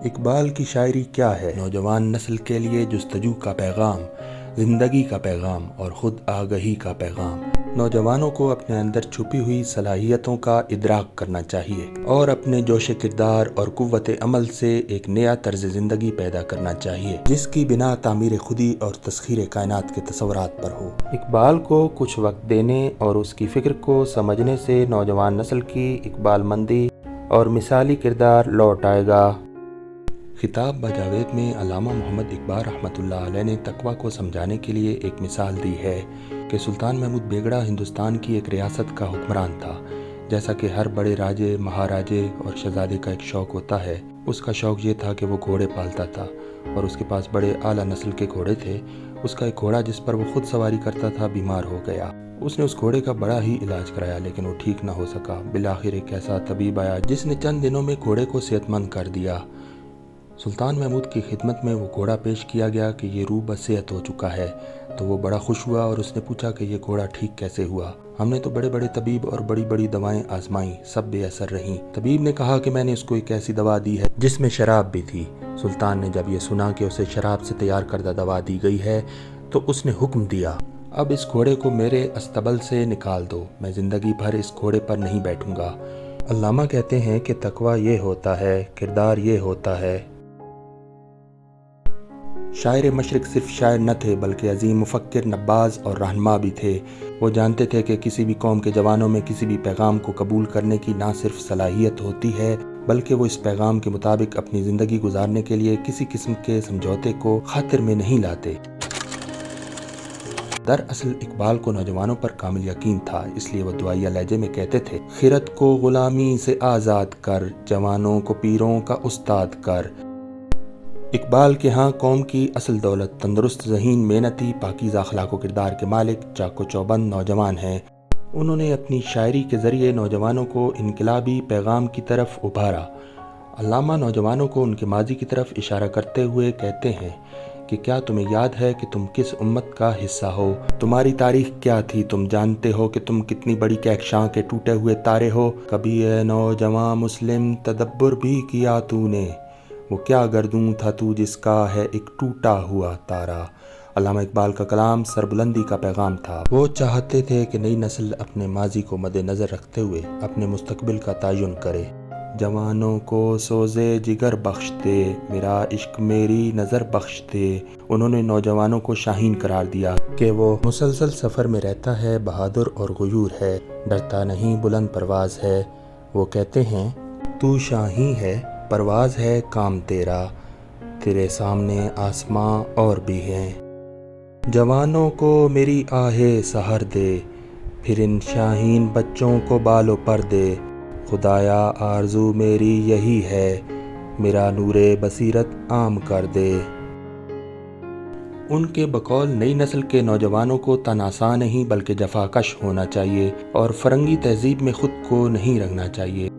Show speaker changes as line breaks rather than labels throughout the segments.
اقبال کی شاعری کیا ہے؟ نوجوان نسل کے لیے جستجو کا پیغام، زندگی کا پیغام اور خود آگہی کا پیغام۔ نوجوانوں کو اپنے اندر چھپی ہوئی صلاحیتوں کا ادراک کرنا چاہیے اور اپنے جوش کردار اور قوت عمل سے ایک نیا طرز زندگی پیدا کرنا چاہیے جس کی بنا تعمیر خودی اور تسخیر کائنات کے تصورات پر ہو۔ اقبال کو کچھ وقت دینے اور اس کی فکر کو سمجھنے سے نوجوان نسل کی اقبال مندی اور مثالی کردار لوٹ آئے گا۔ خطاب بجاوید میں علامہ محمد اقبال رحمۃ اللہ علیہ نے تقویٰ کو سمجھانے کے لیے ایک مثال دی ہے کہ سلطان محمود بیگڑا ہندوستان کی ایک ریاست کا حکمران تھا۔ جیسا کہ ہر بڑے راجے، مہاراجے اور شہزادے کا ایک شوق ہوتا ہے، اس کا شوق یہ تھا کہ وہ گھوڑے پالتا تھا اور اس کے پاس بڑے اعلیٰ نسل کے گھوڑے تھے۔ اس کا ایک گھوڑا جس پر وہ خود سواری کرتا تھا بیمار ہو گیا۔ اس نے اس گھوڑے کا بڑا ہی علاج کرایا لیکن وہ ٹھیک نہ ہو سکا۔ بالآخر ایک ایسا طبیب آیا جس نے چند دنوں میں گھوڑے کو صحت مند کر دیا۔ سلطان محمود کی خدمت میں وہ گھوڑا پیش کیا گیا کہ یہ روح بصحت ہو چکا ہے، تو وہ بڑا خوش ہوا اور اس نے پوچھا کہ یہ گھوڑا ٹھیک کیسے ہوا؟ ہم نے تو بڑے بڑے طبیب اور بڑی بڑی دوائیں آزمائیں، سب بے اثر رہیں۔ طبیب نے کہا کہ میں نے اس کو ایک ایسی دوا دی ہے جس میں شراب بھی تھی۔ سلطان نے جب یہ سنا کہ اسے شراب سے تیار کردہ دوا دی گئی ہے تو اس نے حکم دیا، اب اس گھوڑے کو میرے استبل سے نکال دو، میں زندگی بھر اس گھوڑے پر نہیں بیٹھوں گا۔ علامہ کہتے ہیں کہ تقویٰ یہ ہوتا ہے، کردار یہ ہوتا ہے۔ شاعر مشرق صرف شاعر نہ تھے بلکہ عظیم مفکر، نباز اور رہنما بھی تھے۔ وہ جانتے تھے کہ کسی بھی قوم کے جوانوں میں کسی بھی پیغام کو قبول کرنے کی نہ صرف صلاحیت ہوتی ہے بلکہ وہ اس پیغام کے مطابق اپنی زندگی گزارنے کے لیے کسی قسم کے سمجھوتے کو خاطر میں نہیں لاتے۔ دراصل اقبال کو نوجوانوں پر کامل یقین تھا، اس لیے وہ دعائیہ لہجے میں کہتے تھے، خرد کو غلامی سے آزاد کر، جوانوں کو پیروں کا استاد کر۔ اقبال کے ہاں قوم کی اصل دولت تندرست ذہین، محنتی، پاکیزہ اخلاق و کردار کے مالک، چاق و چوبند نوجوان ہیں۔ انہوں نے اپنی شاعری کے ذریعے نوجوانوں کو انقلابی پیغام کی طرف ابھارا۔ علامہ نوجوانوں کو ان کے ماضی کی طرف اشارہ کرتے ہوئے کہتے ہیں کہ کیا تمہیں یاد ہے کہ تم کس امت کا حصہ ہو؟ تمہاری تاریخ کیا تھی؟ تم جانتے ہو کہ تم کتنی بڑی کہکشاں کے ٹوٹے ہوئے تارے ہو؟ کبھی اے نوجوان مسلم تدبر بھی کیا تو نے؟ وہ کیا گردوں تھا تو جس کا ہے ایک ٹوٹا ہوا تارا۔ علامہ اقبال کا کلام سربلندی کا پیغام تھا۔ وہ چاہتے تھے کہ نئی نسل اپنے ماضی کو مد نظر رکھتے ہوئے اپنے مستقبل کا تعین کرے۔ جوانوں کو سوزے جگر بخش دے، میرا عشق میری نظر بخش دے۔ انہوں نے نوجوانوں کو شاہین قرار دیا کہ وہ مسلسل سفر میں رہتا ہے، بہادر اور غیور ہے، ڈرتا نہیں، بلند پرواز ہے۔ وہ کہتے ہیں، تو شاہین ہے، پرواز ہے کام تیرا، تیرے سامنے آسماں اور بھی ہیں۔ جوانوں کو میری آہے سحر دے، پھر ان شاہین بچوں کو بال و پر دے۔ خدایا آرزو میری یہی ہے، میرا نور بصیرت عام کر دے۔ ان کے بقول نئی نسل کے نوجوانوں کو تن آسان نہیں بلکہ جفاکش ہونا چاہیے اور فرنگی تہذیب میں خود کو نہیں رکھنا چاہیے۔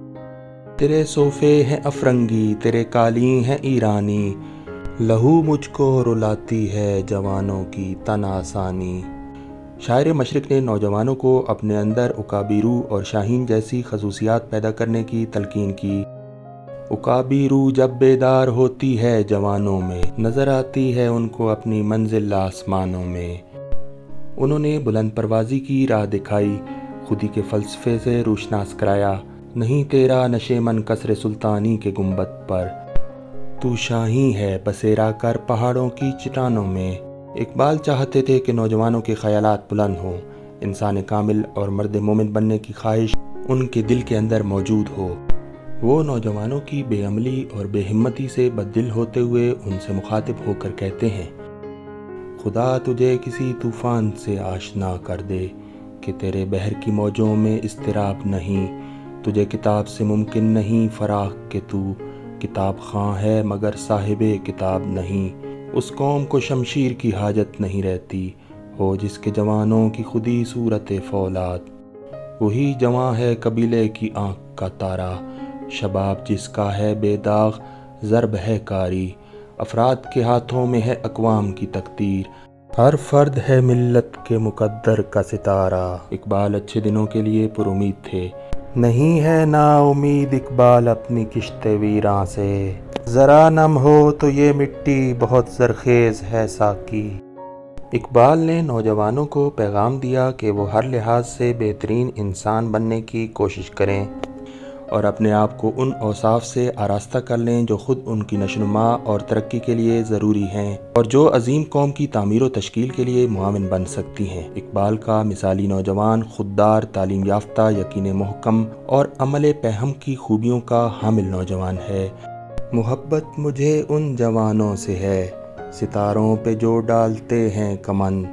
تیرے صوفے ہیں افرنگی، تیرے قالین ہیں ایرانی، لہو مجھ کو رلاتی ہے جوانوں کی تن آسانی۔ شاعر مشرق نے نوجوانوں کو اپنے اندر عقابی روح اور شاہین جیسی خصوصیات پیدا کرنے کی تلقین کی۔ عقابی روح جب بیدار ہوتی ہے جوانوں میں، نظر آتی ہے ان کو اپنی منزل آسمانوں میں۔ انہوں نے بلند پروازی کی راہ دکھائی، خودی کے فلسفے سے روشناس کرایا۔ نہیں تیرا نشے من قصر سلطانی کے گنبد پر، تو شاہین ہے بسیرا کر پہاڑوں کی چٹانوں میں۔ اقبال چاہتے تھے کہ نوجوانوں کے خیالات بلند ہوں، انسان کامل اور مرد مومن بننے کی خواہش ان کے دل کے اندر موجود ہو۔ وہ نوجوانوں کی بے عملی اور بے ہمتی سے بددل ہوتے ہوئے ان سے مخاطب ہو کر کہتے ہیں، خدا تجھے کسی طوفان سے آشنا کر دے کہ تیرے بحر کی موجوں میں اضطراب نہیں۔ تجھے کتاب سے ممکن نہیں فراق کہ تو کتاب خواں ہے مگر صاحب کتاب نہیں۔ اس قوم کو شمشیر کی حاجت نہیں رہتی ہو جس کے جوانوں کی خودی صورت فولاد۔ وہی جواں ہے قبیلے کی آنکھ کا تارا، شباب جس کا ہے بے داغ ضرب ہے کاری۔ افراد کے ہاتھوں میں ہے اقوام کی تقدیر، ہر فرد ہے ملت کے مقدر کا ستارہ۔ اقبال اچھے دنوں کے لیے پر امید تھے۔ نہیں ہے نا امید اقبال اپنی کشت ویراں سے، ذرا نم ہو تو یہ مٹی بہت زرخیز ہے ساقی۔ اقبال نے نوجوانوں کو پیغام دیا کہ وہ ہر لحاظ سے بہترین انسان بننے کی کوشش کریں اور اپنے آپ کو ان اوصاف سے آراستہ کر لیں جو خود ان کی نشوونما اور ترقی کے لیے ضروری ہیں اور جو عظیم قوم کی تعمیر و تشکیل کے لیے معاون بن سکتی ہیں۔ اقبال کا مثالی نوجوان خوددار، تعلیم یافتہ، یقین محکم اور عمل پہم کی خوبیوں کا حامل نوجوان ہے۔ محبت مجھے ان جوانوں سے ہے، ستاروں پہ جو ڈالتے ہیں کمن،